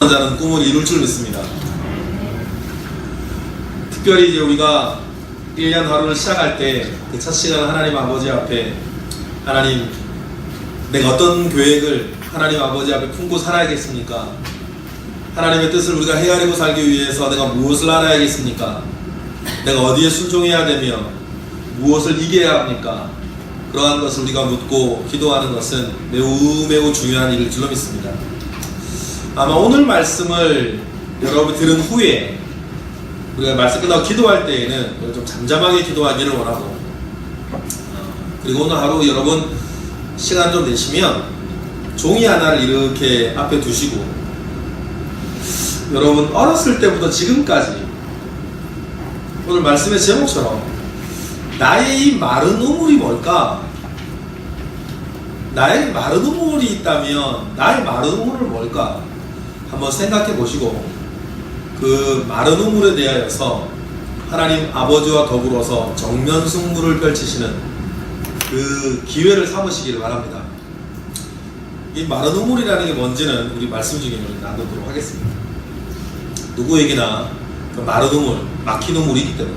자는 꿈을 이룰 줄 믿습니다. 특별히 이제 우리가 1년 하루를 시작할 때 그 첫 시간 하나님 아버지 앞에 하나님, 내가 어떤 계획을 하나님 아버지 앞에 품고 살아야겠습니까? 하나님의 뜻을 우리가 헤아리고 살기 위해서 내가 무엇을 알아야겠습니까? 내가 어디에 순종해야 되며 무엇을 이겨야 합니까? 그러한 것을 우리가 묻고 기도하는 것은 매우 중요한 일일 줄로 믿습니다. 아마 오늘 말씀을 여러분 들은 후에 우리가 말씀 끝나고 기도할 때에는 좀 잠잠하게 기도하기를 원하고, 그리고 오늘 하루 여러분 시간 좀 내시면 종이 하나를 이렇게 앞에 두시고, 여러분 어렸을 때부터 지금까지 오늘 말씀의 제목처럼 나의 이 마른 우물이 뭘까? 나의 마른 우물이 있다면 나의 마른 우물은 뭘까? 한번 생각해 보시고 그 마른 우물에 대하여서 하나님 아버지와 더불어서 정면 승부를 펼치시는 그 기회를 삼으시기를 바랍니다. 이 마른 우물이라는 게 뭔지는 우리 말씀 중에 나누도록 하겠습니다. 누구에게나 그 마른 우물, 막힌 우물이 있기 때문에.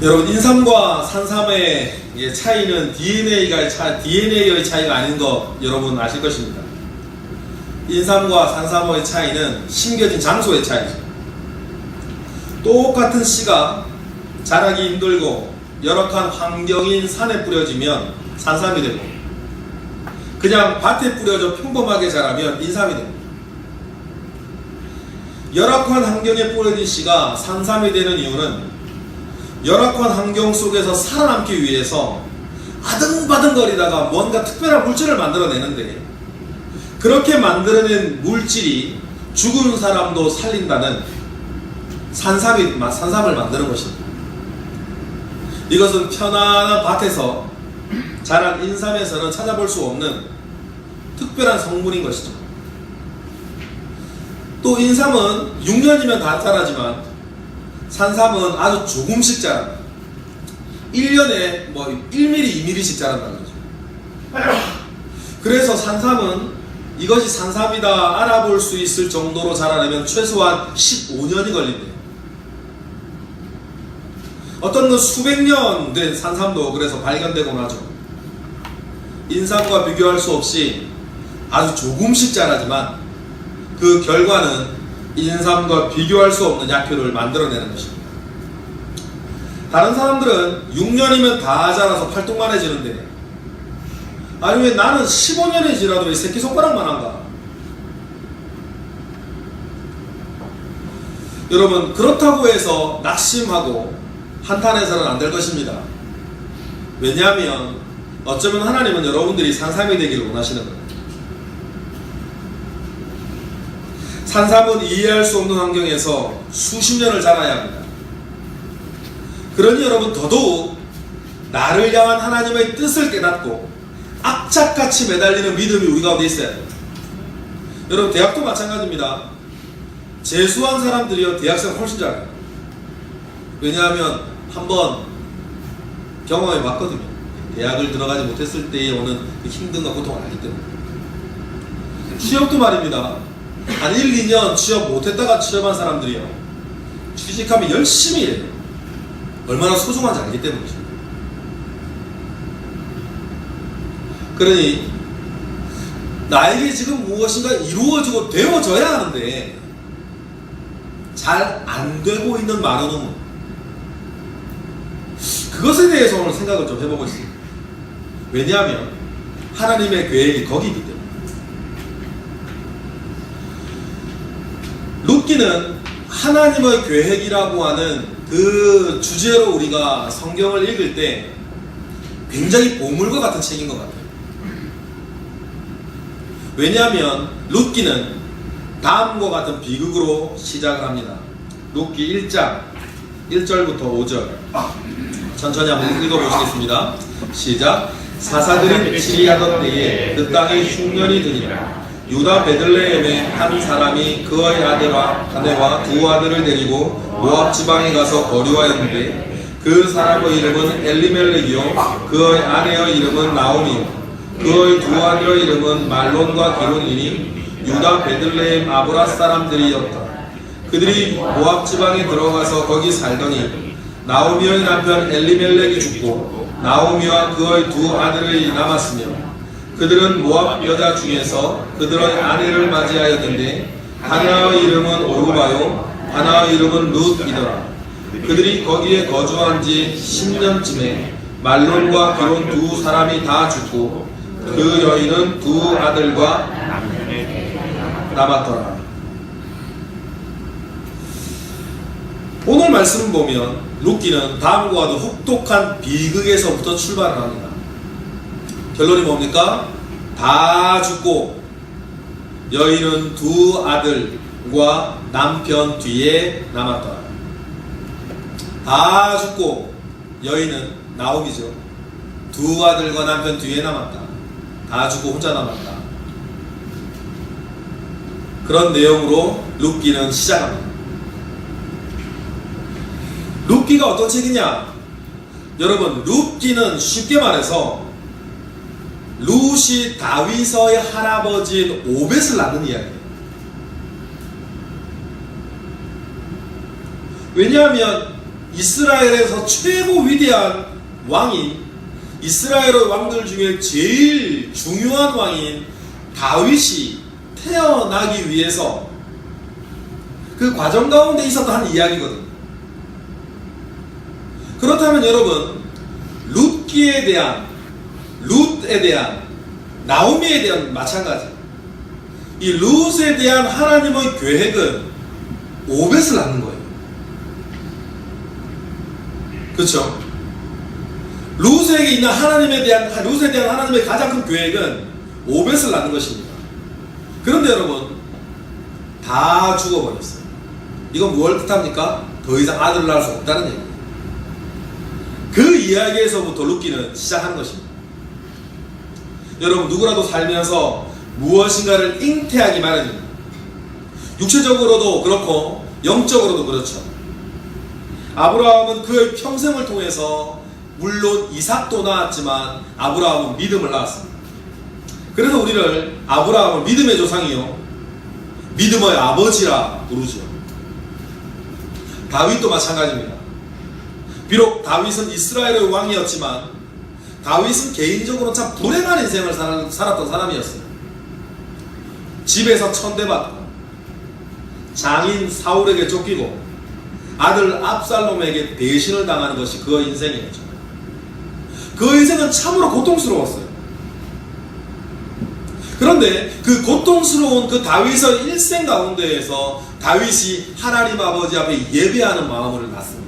여러분, 인삼과 산삼의 차이는 DNA의 차이가 아닌 거 여러분 아실 것입니다. 인삼과 산삼의 차이는 심겨진 장소의 차이죠. 똑같은 씨가 자라기 힘들고 열악한 환경인 산에 뿌려지면 산삼이 되고, 그냥 밭에 뿌려져 평범하게 자라면 인삼이 됩니다. 열악한 환경에 뿌려진 씨가 산삼이 되는 이유는 열악한 환경 속에서 살아남기 위해서 아등바등거리다가 뭔가 특별한 물질을 만들어내는데, 그렇게 만들어낸 물질이 죽은 사람도 살린다는 산삼을 만드는 것입니다. 이것은 편안한 밭에서 자란 인삼에서는 찾아볼 수 없는 특별한 성분인 것이죠. 또 인삼은 6년이면 다 자라지만 산삼은 아주 조금씩 자랍니다. 1년에 1mm, 2mm씩 자란다는 거죠. 그래서 산삼은 이것이 산삼이다 알아볼 수 있을 정도로 자라려면 최소한 15년이 걸린대요. 어떤 건 수백 년 된 산삼도 그래서 발견되곤 하죠. 인삼과 비교할 수 없이 아주 조금씩 자라지만 그 결과는 인삼과 비교할 수 없는 약효를 만들어내는 것입니다. 다른 사람들은 6년이면 다 자라서 팔뚝만해지는데, 아니 왜 나는 15년이 지나도 왜 새끼손가락만 한가? 여러분, 그렇다고 해서 낙심하고 한탄해서는 안 될 것입니다. 왜냐하면 어쩌면 하나님은 여러분들이 산삼이 되기를 원하시는 거예요. 산삼은 이해할 수 없는 환경에서 수십 년을 자라야 합니다. 그러니 여러분, 더더욱 나를 향한 하나님의 뜻을 깨닫고 악착같이 매달리는 믿음이 우리 가운데 있어야 돼요. 여러분, 대학도 마찬가지입니다. 재수한 사람들이요 대학생 훨씬 잘해요. 왜냐하면 한번 경험해 봤거든요. 대학을 들어가지 못했을 때에 오는 힘든과 고통을 알기 때문에. 취업도 말입니다. 한 1, 2년 취업 못했다가 취업한 사람들이요 취직하면 열심히 해요. 얼마나 소중한지 알기 때문이죠. 그러니 나에게 지금 무엇인가 이루어지고 되어져야 하는데 잘 안 되고 있는 마른 우물, 그것에 대해서 오늘 생각을 좀 해보고 있습니다. 왜냐하면 하나님의 계획이 거기이기 때문에. 룻기는 하나님의 계획이라고 하는 그 주제로 우리가 성경을 읽을 때 굉장히 보물과 같은 책인 것 같아요. 왜냐하면 룻기는 다음과 같은 비극으로 시작을 합니다. 룻기 1장 1절부터 5절 천천히 한번 읽어보시겠습니다. 시작. 사사들이 치리하던 때에 그 땅에 흉년이 드니라. 유다 베들레헴에 한 사람이 그의 아내와 두 아들을 데리고 모압 지방에 가서 거류하였는데, 그 사람의 이름은 엘리멜렉이요 그의 아내의 이름은 나오미요 그의 두 아들의 이름은 말론과 기론이니 유다 베들레헴 아브라 사람들이었다. 그들이 모압 지방에 들어가서 거기 살더니 나오미의 남편 엘리멜렉이 죽고 나오미와 그의 두 아들이 남았으며 그들은 모압 여자 중에서 그들의 아내를 맞이하였는데 하나의 이름은 오르바요 하나의 이름은 룻이더라. 그들이 거기에 거주한 지 10년쯤에 말론과 기론 두 사람이 다 죽고 그 여인은 두 아들과 남았더라. 오늘 말씀을 보면 룻기는 다음과 같은 혹독한 비극에서부터 출발을 합니다. 결론이 뭡니까? 다 죽고 여인은 두 아들과 남편 뒤에 남았더라. 다 죽고 여인은 나오미죠. 두 아들과 남편 뒤에 남았다. 다 죽고 혼자 남았다. 그런 내용으로 룻기는 시작합니다. 룻기가 어떤 책이냐? 여러분, 룻기는 쉽게 말해서 룻이 다윗의 할아버지인 오벳을 낳는 이야기예요. 왜냐하면 이스라엘에서 최고 위대한 왕인, 이스라엘의 왕들 중에 제일 중요한 왕인 다윗이 태어나기 위해서 그 과정 가운데 있었던 한 이야기거든요. 그렇다면 여러분, 룻에 대한 나오미에 대한 마찬가지. 이 룻에 대한 하나님의 계획은 오벳을 낳는 거예요. 그렇죠? 룻에 대한 하나님의 가장 큰 계획은 오벳을 낳는 것입니다. 그런데 여러분, 다 죽어버렸어요. 이건 무엇을 뜻합니까? 더 이상 아들을 낳을 수 없다는 얘기예요. 그 이야기에서부터 룻기는 시작하는 것입니다. 여러분, 누구라도 살면서 무엇인가를 잉태하기 마련입니다. 육체적으로도 그렇고 영적으로도 그렇죠. 아브라함은 그의 평생을 통해서 물론 이삭도 낳았지만 아브라함은 믿음을 낳았습니다. 그래서 우리를 아브라함을 믿음의 조상이요 믿음의 아버지라 부르죠. 다윗도 마찬가지입니다. 비록 다윗은 이스라엘의 왕이었지만 다윗은 개인적으로 참 불행한 인생을 살았던 사람이었어요. 집에서 천대받고 장인 사울에게 쫓기고 아들 압살롬에게 배신을 당하는 것이 그의 인생이었죠. 그 인생은 참으로 고통스러웠어요. 그런데 그 고통스러운 그 다윗의 일생 가운데에서 다윗이 하나님 아버지 앞에 예배하는 마음을 낳습니다.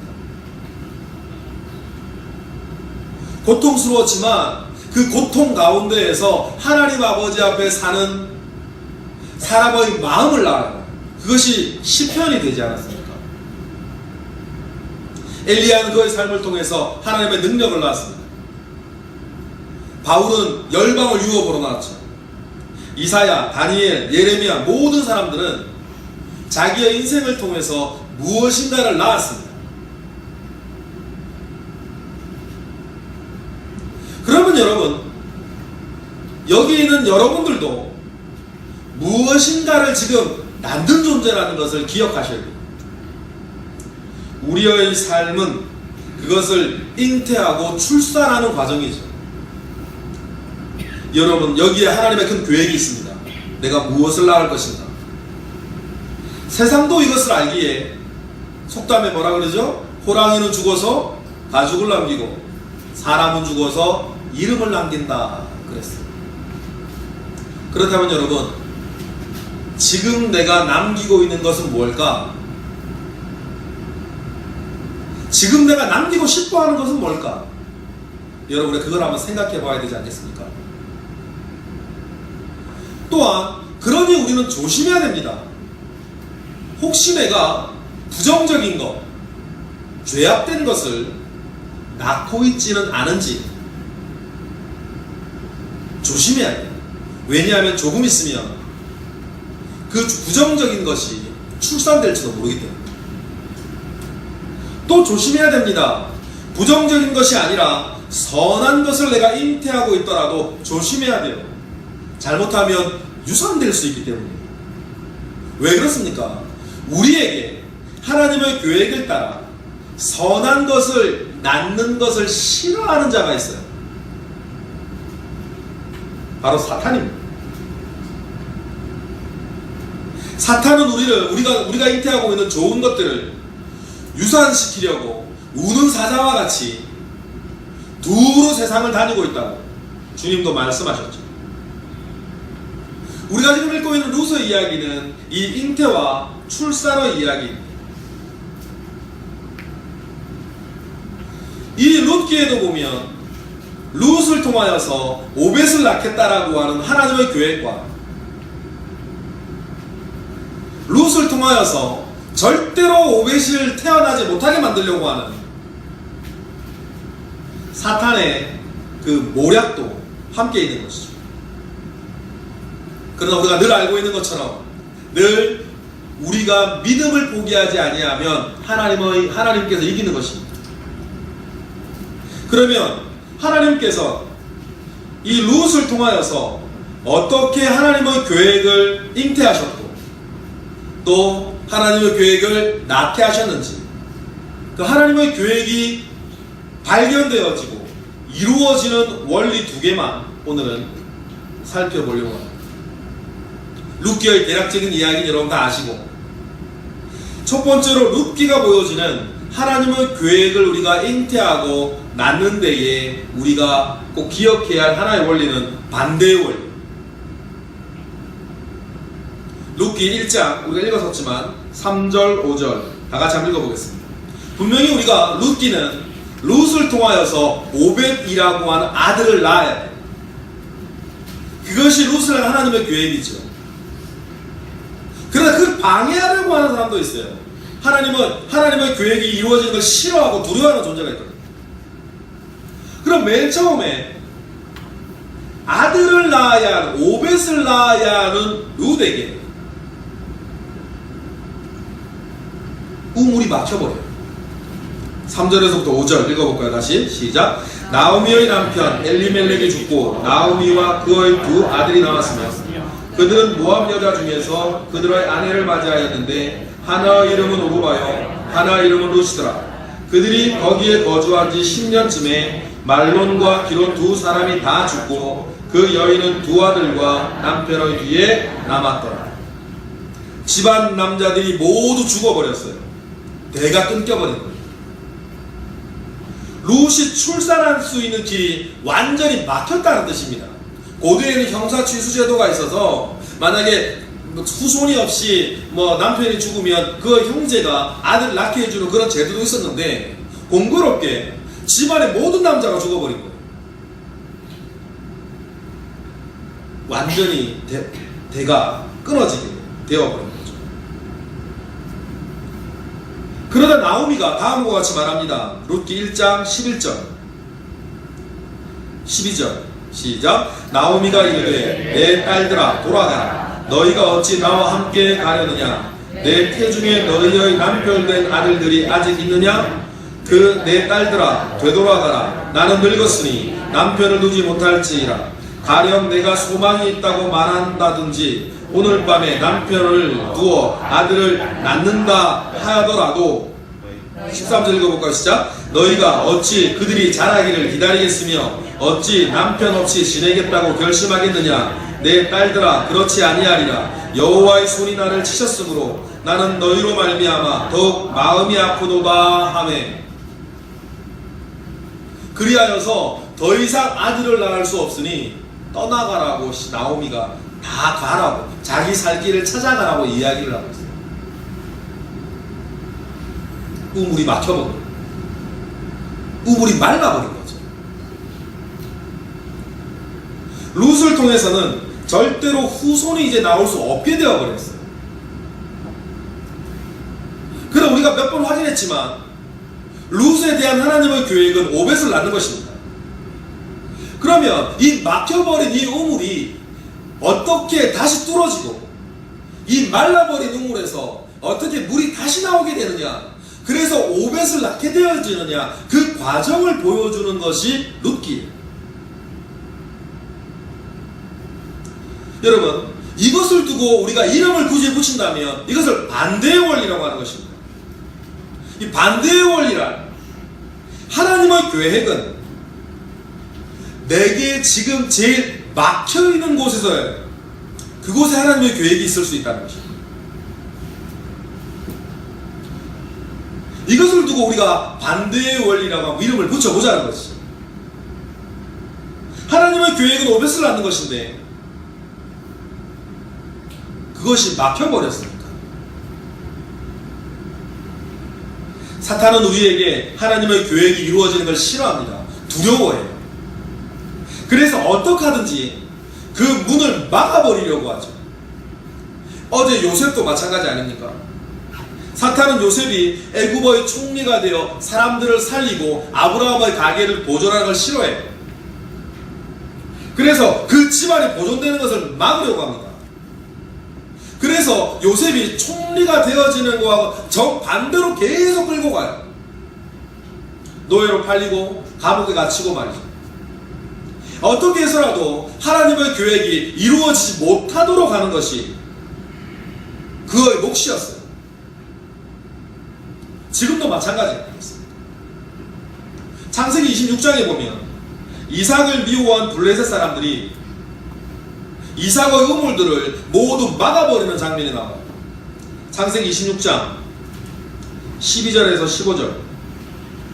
고통스러웠지만 그 고통 가운데에서 하나님 아버지 앞에 사는 사람의 마음을 낳아요. 그것이 시편이 되지 않았습니까? 엘리야는 그의 삶을 통해서 하나님의 능력을 낳았습니다. 바울은 열방을 유업으로 낳았죠. 이사야, 다니엘, 예레미야 모든 사람들은 자기의 인생을 통해서 무엇인가를 낳았습니다. 그러면 여러분, 여기 있는 여러분들도 무엇인가를 지금 낳는 존재라는 것을 기억하셔야 돼요. 우리의 삶은 그것을 잉태하고 출산하는 과정이죠. 여러분, 여기에 하나님의 큰 계획이 있습니다. 내가 무엇을 낳을 것인가. 세상도 이것을 알기에 속담에 뭐라 그러죠? 호랑이는 죽어서 가죽을 남기고 사람은 죽어서 이름을 남긴다 그랬어요. 그렇다면 여러분, 지금 내가 남기고 있는 것은 뭘까? 지금 내가 남기고 싶어 하는 것은 뭘까? 여러분, 그걸 한번 생각해 봐야 되지 않겠습니까? 또한 그러니 우리는 조심해야 됩니다. 혹시 내가 부정적인 것, 죄악된 것을 낳고 있지는 않은지 조심해야 돼요. 왜냐하면 조금 있으면 그 부정적인 것이 출산될지도 모르기 때문에. 또 조심해야 됩니다. 부정적인 것이 아니라 선한 것을 내가 잉태하고 있더라도 조심해야 돼요. 잘못하면 유산될 수 있기 때문에. 왜 그렇습니까? 우리에게 하나님의 계획을 따라 선한 것을 낳는 것을 싫어하는 자가 있어요. 바로 사탄입니다. 사탄은 우리가 잉태하고 있는 좋은 것들을 유산시키려고 우는 사자와 같이 두로 세상을 다니고 있다고 주님도 말씀하셨죠. 우리가 지금 읽고 있는 룻의 이야기는 이 잉태와 출산의 이야기입니다. 이 룻기에도 보면 룻을 통하여서 오벳을 낳겠다라고 하는 하나님의 계획과 룻을 통하여서 절대로 오벳을 태어나지 못하게 만들려고 하는 사탄의 그 모략도 함께 있는 것이죠. 그러나 우리가 늘 알고 있는 것처럼 늘 우리가 믿음을 포기하지 아니하면 하나님께서 이기는 것입니다. 그러면 하나님께서 이 룻을 통하여서 어떻게 하나님의 계획을 잉태하셨고 또 하나님의 계획을 낳게 하셨는지, 그 하나님의 계획이 발견되어지고 이루어지는 원리 두 개만 오늘은 살펴보려고 합니다. 룻기의 대략적인 이야기는 여러분 다 아시고, 첫 번째로 룻기가 보여지는 하나님의 계획을 우리가 잉태하고 낳는 데에 우리가 꼭 기억해야 할 하나의 원리는 반대의 원리. 룻기 1장 우리가 읽었었지만 3절 5절 다 같이 한번 읽어보겠습니다. 분명히 우리가 룻기는 룻을 통하여서 오벳이라고 하는 아들을 낳아야 돼요. 그것이 룻을 향한 하나님의 계획이죠. 그러나 그 방해하려고 하는 사람도 있어요. 하나님의 계획이 이루어지는 걸 싫어하고 두려워하는 존재가 있거든요. 그럼 맨 처음에 아들을 낳아야 하는, 오벳을 낳아야 하는 룻에게 우물이 막혀버려요. 3절에서부터 5절 읽어볼까요? 다시 시작. 나오미의 남편 엘리멜렉이 죽고 나오미와 그의 두 아들이 나왔으며 그들은 모압 여자 중에서 그들의 아내를 맞이하였는데 하나의 이름은 오르바요 하나의 이름은 룻이더라. 그들이 거기에 거주한 지 10년쯤에 말론과 기론 두 사람이 다 죽고 그 여인은 두 아들과 남편의 뒤에 남았더라. 집안 남자들이 모두 죽어버렸어요. 대가 끊겨버린 거예요. 룻이 출산할 수 있는 길이 완전히 막혔다는 뜻입니다. 고대에는 형사취수제도가 있어서 만약에 후손이 없이 남편이 죽으면 그 형제가 아들을 낳게 해주는 그런 제도도 있었는데 공교롭게 집안의 모든 남자가 죽어버린 거예요. 완전히 대가 끊어지게 되어버린 거죠. 그러다 나오미가 다음과 같이 말합니다. 룻기 1장 11절 12절 시작. 나오미가 이르되 내 딸들아 돌아가라. 너희가 어찌 나와 함께 가려느냐? 내 태중에 너희의 남편된 아들들이 아직 있느냐? 그 내 딸들아 되돌아가라. 나는 늙었으니 남편을 두지 못할지라. 가령 내가 소망이 있다고 말한다든지 오늘 밤에 남편을 두어 아들을 낳는다 하더라도 13절 읽어볼까요? 시작. 너희가 어찌 그들이 자라기를 기다리겠으며 어찌 남편 없이 지내겠다고 결심하겠느냐? 내 딸들아 그렇지 아니하리라. 여호와의 손이 나를 치셨으므로 나는 너희로 말미암아 더욱 마음이 아프도다 하매. 그리하여서 더 이상 아들을 낳을 수 없으니 떠나가라고 나오미가 다 가라고, 자기 살 길을 찾아가라고 이야기를 하고 있어요. 우물이 막혀버린 거예요. 우물이 말라버린 거죠. 룻을 통해서는 절대로 후손이 이제 나올 수 없게 되어버렸어요. 그럼 우리가 몇 번 확인했지만 룻에 대한 하나님의 계획은 오벳을 낳는 것입니다. 그러면 이 막혀버린 이 우물이 어떻게 다시 뚫어지고 이 말라버린 우물에서 어떻게 물이 다시 나오게 되느냐, 그래서 오벳을 낳게 되어지느냐, 그 과정을 보여주는 것이 룻기예요. 여러분, 이것을 두고 우리가 이름을 굳이 붙인다면 이것을 반대의 원리라고 하는 것입니다. 이 반대의 원리란 하나님의 계획은 내게 지금 제일 막혀있는 곳에서 그곳에 하나님의 계획이 있을 수 있다는 것입니다. 이것을 두고 우리가 반대의 원리라고 하고 이름을 붙여보자는 것이. 하나님의 계획은 오벳을 낳는 것인데 그것이 막혀버렸습니다. 사탄은 우리에게 하나님의 계획이 이루어지는 걸 싫어합니다. 두려워해요. 그래서 어떻게 하든지 그 문을 막아버리려고 하죠. 어제 요셉도 마찬가지 아닙니까? 사탄은 요셉이 애굽의 총리가 되어 사람들을 살리고 아브라함의 가계를 보존하는 걸 싫어해요. 그래서 그 집안이 보존되는 것을 막으려고 합니다. 그래서 요셉이 총리가 되어지는 것과 정반대로 계속 끌고 가요. 노예로 팔리고 감옥에 갇히고 말이죠. 어떻게 해서라도 하나님의 계획이 이루어지지 못하도록 하는 것이 그의 몫이었어요. 지금도 마찬가지입니다. 창세기 26장에 보면 이삭을 미워한 블레셋 사람들이 이삭의 우물들을 모두 막아버리는 장면이 나와요. 창세기 26장 12절에서 15절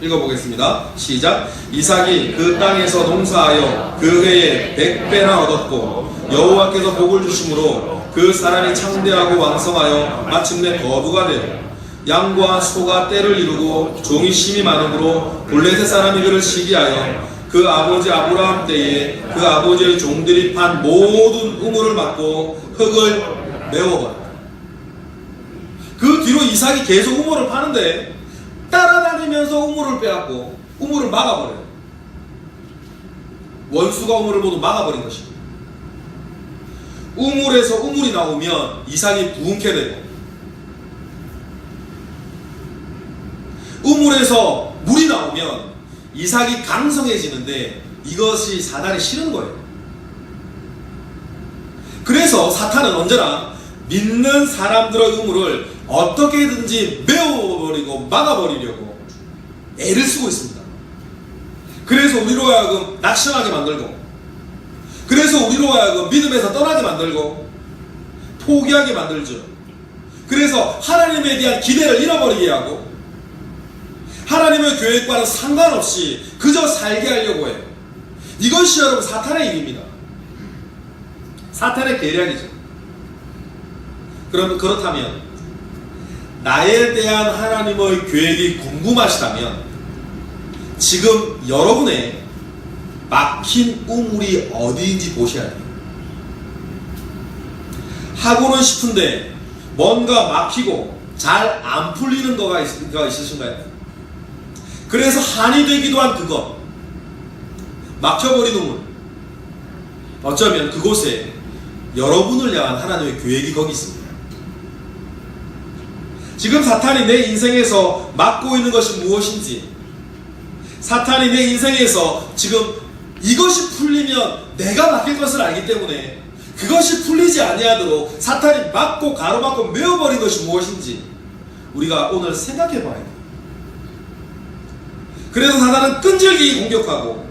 읽어보겠습니다. 시작. 이삭이 그 땅에서 농사하여 그 해에 100배나 얻었고 여호와께서 복을 주심으로 그 사람이 창대하고 왕성하여 마침내 거부가 되어 양과 소가 때를 이루고 종이 심이 많으므로 블레셋 사람이 그를 시기하여 그 아버지 아브라함 때에 그 아버지의 종들이 판 모든 우물을 막고 흙을 메워버렸다. 그 뒤로 이삭이 계속 우물을 파는데 따라다니면서 우물을 빼앗고 우물을 막아버려요. 원수가 우물을 모두 막아버린 것입니다. 우물에서 우물이 나오면 이삭이 부흥케 되고 우물에서 물이 나오면 이삭이 강성해지는데 이것이 사단이 싫은 거예요. 그래서 사탄은 언제나 믿는 사람들의 우물을 어떻게든지 메워버리고 막아버리려고 애를 쓰고 있습니다. 그래서 우리로 하여금 낙심하게 만들고, 그래서 우리로 하여금 믿음에서 떠나게 만들고 포기하게 만들죠. 그래서 하나님에 대한 기대를 잃어버리게 하고 하나님의 계획과는 상관없이 그저 살게 하려고 해요. 이것이 여러분 사탄의 일입니다. 사탄의 계략이죠. 그러면 그렇다면 나에 대한 하나님의 계획이 궁금하시다면 지금 여러분의 막힌 우물이 어디인지 보셔야 돼요. 하고는 싶은데 뭔가 막히고 잘 안 풀리는 거가 있으신가요? 그래서 한이 되기도 한 그것, 막혀버린 우물, 어쩌면 그곳에 여러분을 향한 하나님의 계획이 거기 있습니다. 지금 사탄이 내 인생에서 막고 있는 것이 무엇인지, 사탄이 내 인생에서 지금 이것이 풀리면 내가 막힐 것을 알기 때문에 그것이 풀리지 아니하도록 사탄이 막고 가로막고 메워버린 것이 무엇인지 우리가 오늘 생각해 봐야 돼요. 그래서 사탄은 끈질기게 공격하고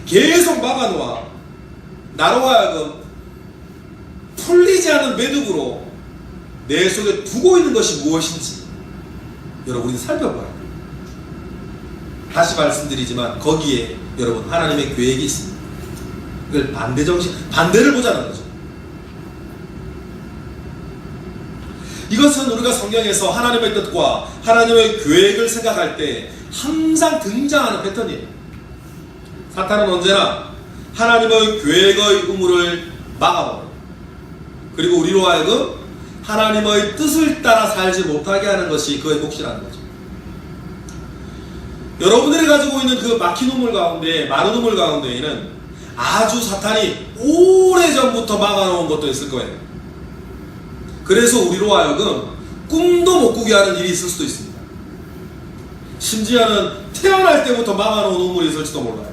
계속 막아놓아 나로 하여금 풀리지 않은 매듭으로 내 속에 두고 있는 것이 무엇인지 여러분이 살펴봐야 돼요. 다시 말씀드리지만 거기에 여러분 하나님의 계획이 있습니다. 이걸 반대를 보자는 거죠. 이것은 우리가 성경에서 하나님의 뜻과 하나님의 계획을 생각할 때 항상 등장하는 패턴이에요. 사탄은 언제나 하나님의 계획의 우물을 막아버려요. 그리고 우리로 하여금 하나님의 뜻을 따라 살지 못하게 하는 것이 그의 몫이라는 거죠. 여러분들이 가지고 있는 그 막힌 우물 가운데, 마른 우물 가운데에는 아주 사탄이 오래전부터 막아놓은 것도 있을 거예요. 그래서 우리로 하여금 꿈도 못 꾸게 하는 일이 있을 수도 있습니다. 심지어는 태어날 때부터 막아놓은 우물이 있을지도 몰라요.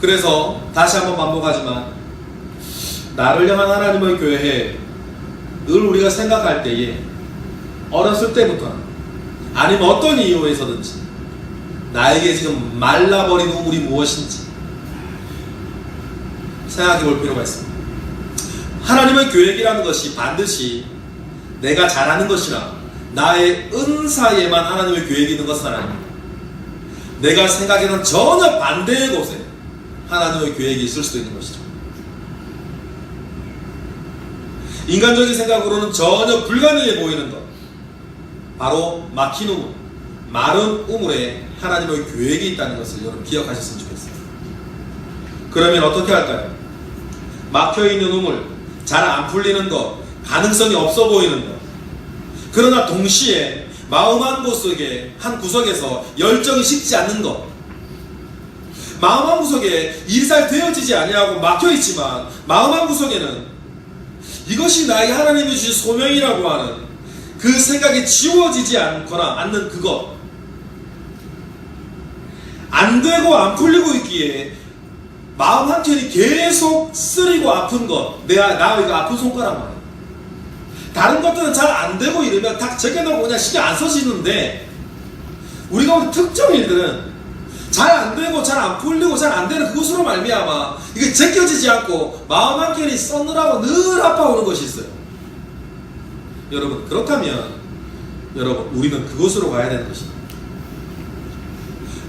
그래서 다시 한번 반복하지만 나를 향한 하나님의 교회에 늘 우리가 생각할 때에 어렸을 때부터 아니면 어떤 이유에서든지 나에게 지금 말라버린 우물이 무엇인지 생각해 볼 필요가 있습니다. 하나님의 계획이라는 것이 반드시 내가 잘하는 것이나 나의 은사에만 하나님의 계획이 있는 것은 아닙니다. 내가 생각에는 전혀 반대의 곳에 하나님의 계획이 있을 수도 있는 것이죠. 인간적인 생각으로는 전혀 불가능해 보이는 것, 바로 막힌 우물, 마른 우물에 하나님의 계획이 있다는 것을 여러분 기억하셨으면 좋겠어요. 그러면 어떻게 할까요? 막혀있는 우물, 잘 안 풀리는 것, 가능성이 없어 보이는 것, 그러나 동시에 마음 한 구석에, 한 구석에서 열정이 식지 않는 것, 마음 한 구석에 일이 잘 되어지지 아니하고 막혀있지만 마음 한 구석에는 이것이 나에게 하나님이 주신 소명이라고 하는 그 생각이 지워지지 않는 그것, 안 되고 안 풀리고 있기에 마음 한켠이 계속 쓰리고 아픈 것, 나 이거 아픈 손가락 말이야. 다른 것들은 잘 안 되고 이러면 딱 제껴놓고 그냥 신경 안 써지는데, 우리가 우리 특정 일들은 잘 안 되고 잘 안 풀리고 잘 안 되는 그것으로 말미암아 이게 제껴지지 않고 마음 한켠이 써느라고 늘 아파오는 것이 있어요. 여러분, 그렇다면 여러분, 우리는 그곳으로 가야 되는 것입니다.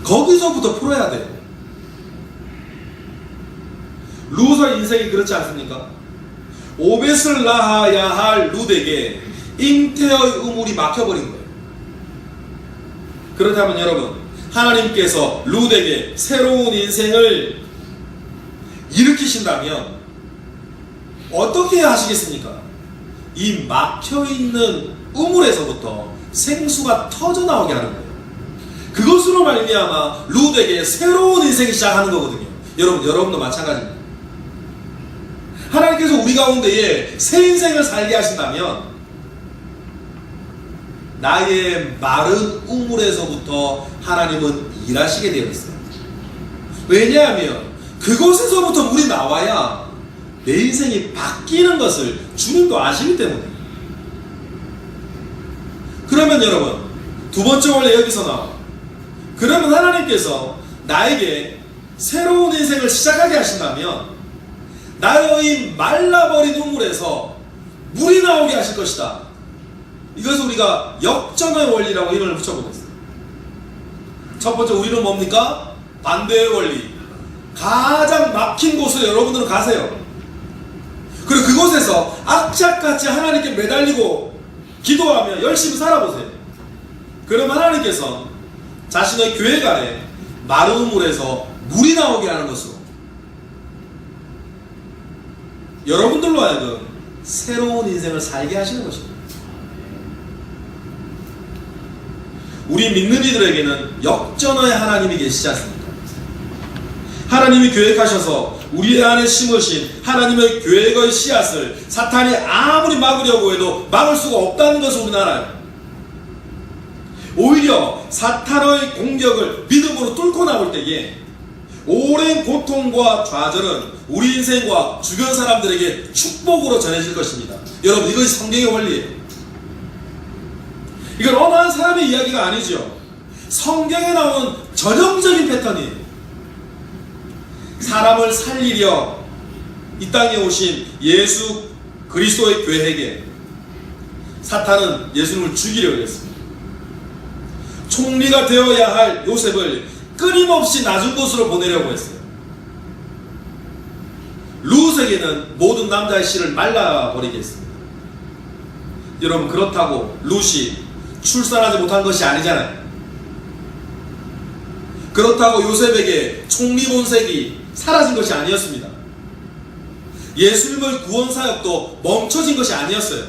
거기서부터 풀어야 돼요. 루스의 인생이 그렇지 않습니까? 오벳을 낳아야 할 룻에게 잉태의 우물이 막혀버린 거예요. 그렇다면 여러분, 하나님께서 룻에게 새로운 인생을 일으키신다면 어떻게 하시겠습니까? 이 막혀있는 우물에서부터 생수가 터져나오게 하는 거예요. 그것으로 말미암아 룻에게 새로운 인생이 시작하는 거거든요. 여러분도 마찬가지입니다. 하나님께서 우리 가운데에 새 인생을 살게 하신다면 나의 마른 우물에서부터 하나님은 일하시게 되어 있어요. 왜냐하면 그곳에서부터 물이 나와야 내 인생이 바뀌는 것을 주님도 아시기 때문에. 그러면 여러분, 두 번째 원래 여기서 나와. 그러면 하나님께서 나에게 새로운 인생을 시작하게 하신다면 나의 말라버린 우물에서 물이 나오게 하실 것이다. 이것을 우리가 역전의 원리라고 이름을 붙여보겠습니다. 첫 번째 우리는 뭡니까? 반대의 원리. 가장 막힌 곳으로 여러분들은 가세요. 그리고 그곳에서 악착같이 하나님께 매달리고 기도하며 열심히 살아보세요. 그러면 하나님께서 자신의 교회 안에 마른 우물에서 물이 나오게 하는 것으로 여러분들로 하여금 새로운 인생을 살게 하시는 것입니다. 우리 믿는 이들에게는 역전의 하나님이 계시지 않습니까? 하나님이 계획하셔서 우리 안에 심으신 하나님의 계획의 씨앗을 사탄이 아무리 막으려고 해도 막을 수가 없다는 것을 우리는 알아요. 오히려 사탄의 공격을 믿음으로 뚫고 나올 때에 오랜 고통과 좌절은 우리 인생과 주변 사람들에게 축복으로 전해질 것입니다. 여러분, 이것이 성경의 원리예요. 이건 어느 한 사람의 이야기가 아니죠. 성경에 나오는 전형적인 패턴이에요. 사람을 살리려 이 땅에 오신 예수 그리스도의 교회에게 사탄은 예수님을 죽이려고 했습니다. 총리가 되어야 할 요셉을 끊임없이 낮은 곳으로 보내려고 했어요. 룻에게는 모든 남자의 씨를 말라버리게 했습니다. 여러분, 그렇다고 룻이 출산하지 못한 것이 아니잖아요. 그렇다고 요셉에게 총리 본색이 사라진 것이 아니었습니다. 예수님의 구원 사역도 멈춰진 것이 아니었어요.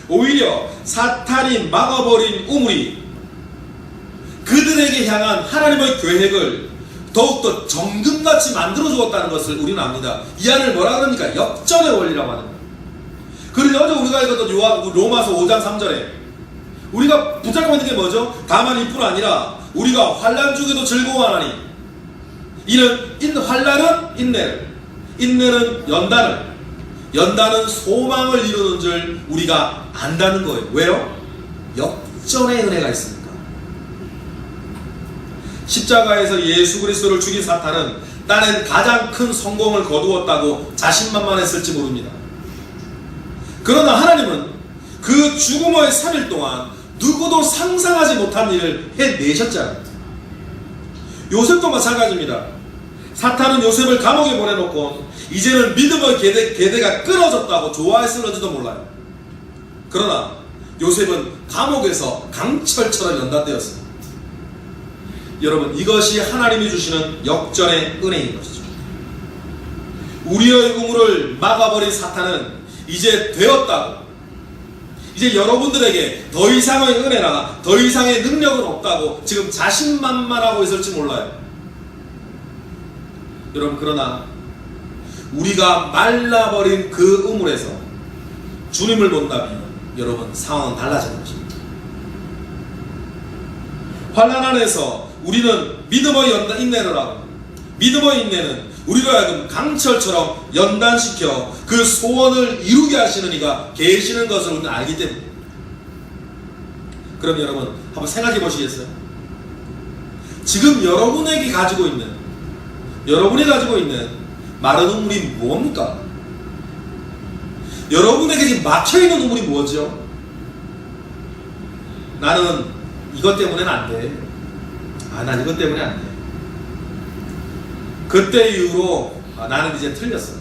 오히려 사탄이 막아버린 우물이 그들에게 향한 하나님의 계획을 더욱더 정금같이 만들어 주었다는 것을 우리는 압니다. 이 안을 뭐라 그럽니까? 역전의 원리라고 하는 거예요. 그런데 어제 우리가 읽었던 로마서 5장 3절에 우리가 붙잡고 있는 게 뭐죠? 다만 이뿐 아니라 우리가 환난 중에도 즐거워하나니 이는 환난은 인내를, 인내는 연단을, 연단은 소망을 이루는 줄 우리가 안다는 거예요. 왜요? 역전의 은혜가 있으니까. 십자가에서 예수 그리스도를 죽인 사탄은 나는 가장 큰 성공을 거두었다고 자신만만했을지 모릅니다. 그러나 하나님은 그 죽음의 3일 동안 누구도 상상하지 못한 일을 해내셨잖아요. 요셉도 마찬가지입니다. 사탄은 요셉을 감옥에 보내놓고 이제는 믿음의 계대가 끊어졌다고 좋아했을지도 몰라요. 그러나 요셉은 감옥에서 강철처럼 연단되었습니다. 여러분, 이것이 하나님이 주시는 역전의 은혜인 것이죠. 우리의 우물을 막아버린 사탄은 이제 되었다고, 이제 여러분들에게 더 이상의 은혜나 더 이상의 능력은 없다고 지금 자신만만하고 있을지 몰라요. 여러분, 그러나 우리가 말라버린 그 우물에서 주님을 본다면 여러분, 상황은 달라지는 것입니다. 환난 안에서 우리는 믿음의 인내를 하고, 믿음의 인내는 우리로 하여금 강철처럼 연단시켜 그 소원을 이루게 하시는 이가 계시는 것을 우리는 알기 때문에. 그럼 여러분, 한번 생각해 보시겠어요? 지금 여러분이 가지고 있는 마른 우물이 뭡니까? 여러분에게 지금 막혀있는 우물이 뭐죠? 나는 이것 때문에는 안 돼. 난 이것 때문에 안 돼. 그때 이후로 나는 이제 틀렸어.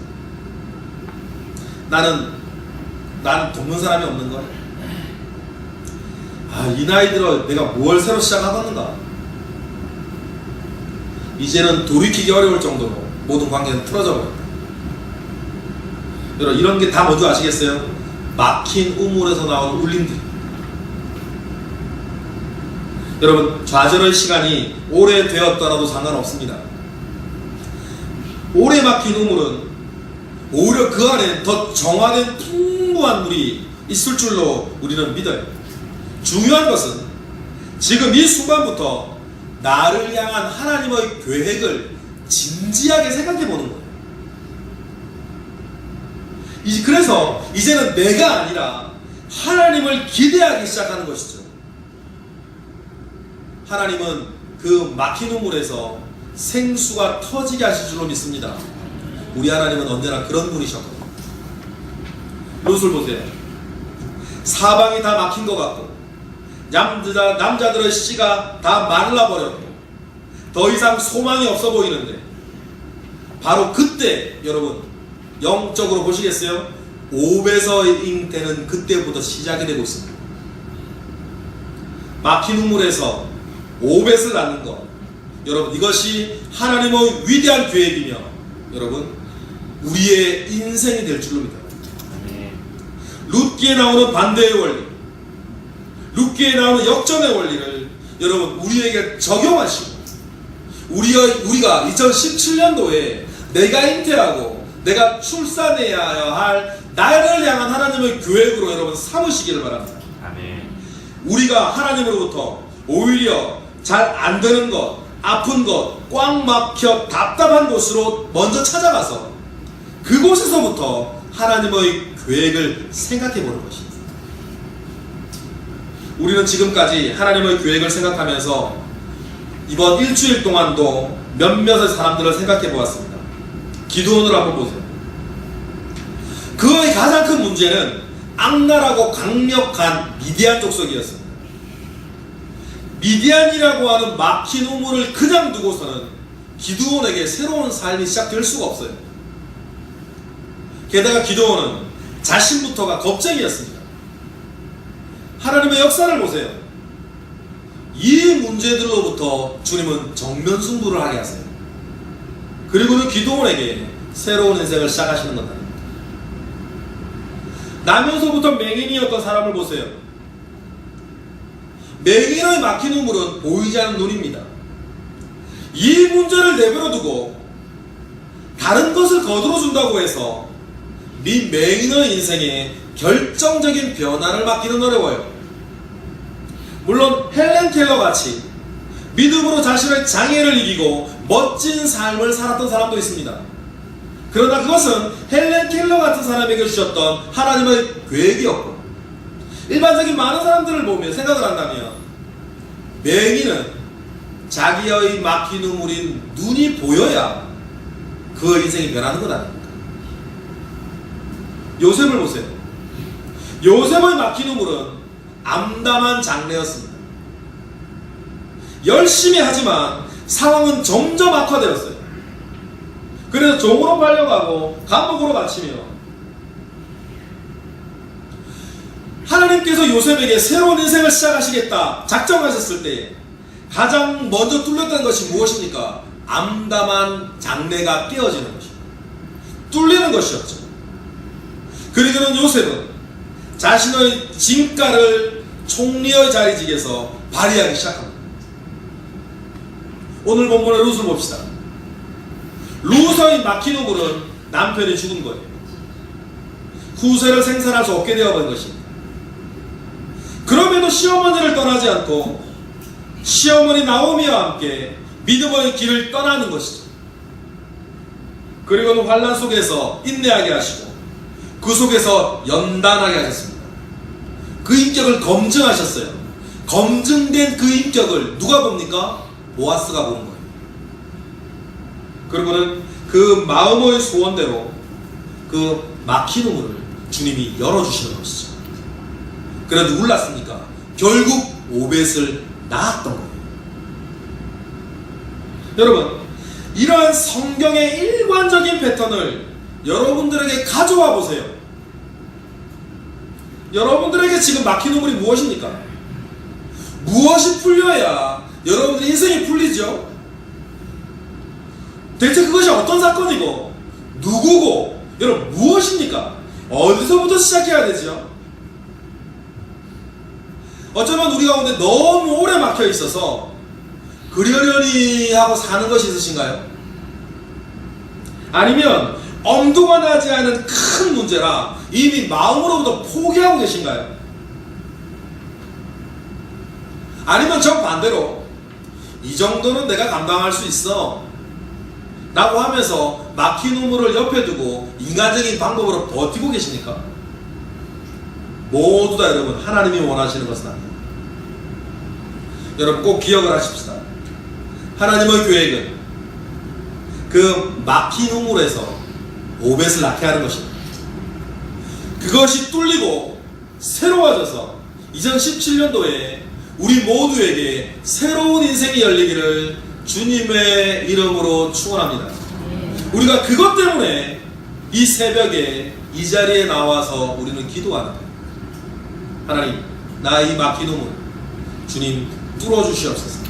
난 돕는 사람이 없는 거야. 이 나이 들어 내가 뭘 새로 시작하겠는가. 이제는 돌이키기 어려울 정도로 모든 관계는 틀어져 버렸다. 여러분, 이런 게 다 뭔지 아시겠어요? 막힌 우물에서 나온 울림들. 여러분, 좌절의 시간이 오래되었더라도 상관없습니다. 오래 막힌 우물은 오히려 그 안에 더 정화된 풍부한 물이 있을 줄로 우리는 믿어요. 중요한 것은 지금 이 순간부터 나를 향한 하나님의 계획을 진지하게 생각해 보는 거예요. 그래서 이제는 내가 아니라 하나님을 기대하기 시작하는 것이죠. 하나님은 그 막힌 우물에서 생수가 터지게 하실 줄로 믿습니다. 우리 하나님은 언제나 그런 분이셨거든요. 롯을 보세요. 사방이 다 막힌 것 같고 남자들의 씨가 다 말라버렸고 더 이상 소망이 없어 보이는데 바로 그때 여러분, 영적으로 보시겠어요? 옵에서의 잉태는 그때부터 시작이 되고 있습니다. 막힌 우물에서 옵에서 낳는 것, 여러분, 이것이 하나님의 위대한 계획이며 여러분, 우리의 인생이 될 줄로 믿어요. 룻기에 나오는 반대의 원리, 룻기에 나오는 역전의 원리를 여러분, 우리에게 적용하시고 우리가 2017년도에 내가 잉태하고 내가 출산해야 할 나를 향한 하나님의 계획으로 여러분 삼으시기를 바랍니다. 아멘. 우리가 하나님으로부터 오히려 잘 안 되는 것, 아픈 것, 꽉 막혀 답답한 곳으로 먼저 찾아가서 그곳에서부터 하나님의 계획을 생각해 보는 것입니다. 우리는 지금까지 하나님의 계획을 생각하면서 이번 일주일 동안도 몇몇의 사람들을 생각해 보았습니다. 기드온을 한번 보세요. 그의 가장 큰 문제는 악랄하고 강력한 미디안 족속이었습니다. 미디안이라고 하는 막힌 우물을 그냥 두고서는 기드온에게 새로운 삶이 시작될 수가 없어요. 게다가 기드온은 자신부터가 겁쟁이였습니다. 하나님의 역사를 보세요. 이 문제들로부터 주님은 정면 승부를 하게 하세요. 그리고는 기드온에게 새로운 인생을 시작하시는 것 아닙니까? 나면서부터 맹인이었던 사람을 보세요. 맹인의 막힌 우물은 보이지 않는 눈입니다. 이 문제를 내버려두고 다른 것을 거들어준다고 해서 이 맹인의 인생에 결정적인 변화를 막기는 어려워요. 물론 헬렌 켈러 같이 믿음으로 자신의 장애를 이기고 멋진 삶을 살았던 사람도 있습니다. 그러나 그것은 헬렌 켈러 같은 사람에게 주셨던 하나님의 계획이었고, 일반적인 많은 사람들을 보며 생각을 한다면 맹인은 자기의 막힌 우물인 눈이 보여야 그 인생이 변하는 것 아닙니까? 요셉을 보세요. 요셉의 막힌 우물은 암담한 장래였습니다. 열심히 하지만 상황은 점점 악화되었어요. 그래서 종으로 팔려가고 감옥으로 갇히며, 하나님께서 요셉에게 새로운 인생을 시작하시겠다 작정하셨을 때 가장 먼저 뚫렸던 것이 무엇입니까? 암담한 장래가 깨어지는 것입니다. 뚫리는 것이었죠. 그리고는 요셉은 자신의 진가를 총리의 자리직에서 발휘하기 시작합니다. 오늘 본문의 룻을 봅시다. 룻의 막힌 우물은 남편이 죽은 거예요. 후세를 생산할 수 없게 되어버린 것입니다. 그럼에도 시어머니를 떠나지 않고 시어머니 나오미와 함께 믿음의 길을 떠나는 것이죠. 그리고는 환난 속에서 인내하게 하시고 그 속에서 연단하게 하셨습니다. 그 인격을 검증하셨어요. 검증된 그 인격을 누가 봅니까? 보아스가 보는 거예요. 그리고는 그 마음의 소원대로 그 막힌 우물을 주님이 열어주시는 것이죠. 그래도 몰랐습니까? 결국 오벳을 낳았던 거예요. 여러분, 이러한 성경의 일관적인 패턴을 여러분들에게 가져와 보세요. 여러분들에게 지금 막힌 우물이 무엇입니까? 무엇이 풀려야 여러분들의 인생이 풀리죠? 대체 그것이 어떤 사건이고 누구고 여러분 무엇입니까? 어디서부터 시작해야 되죠? 어쩌면 우리 가운데 너무 오래 막혀 있어서 그러려니 하고 사는 것이 있으신가요? 아니면 엄두가 나지 않은 큰 문제라 이미 마음으로부터 포기하고 계신가요? 아니면 정반대로 이 정도는 내가 감당할 수 있어 라고 하면서 막힌 우물을 옆에 두고 인간적인 방법으로 버티고 계십니까? 모두 다 여러분 하나님이 원하시는 것은 아니에요. 여러분 꼭 기억을 하십시다. 하나님의 계획은 그 막힌 우물에서 오벳을 낳게 하는 것입니다. 그것이 뚫리고 새로워져서 2017년도에 우리 모두에게 새로운 인생이 열리기를 주님의 이름으로 축원합니다. 우리가 그것 때문에 이 새벽에 이 자리에 나와서 우리는 기도하는 거예요. 하나님, 나의 막힌 우물 주님 뚫어주시옵소서.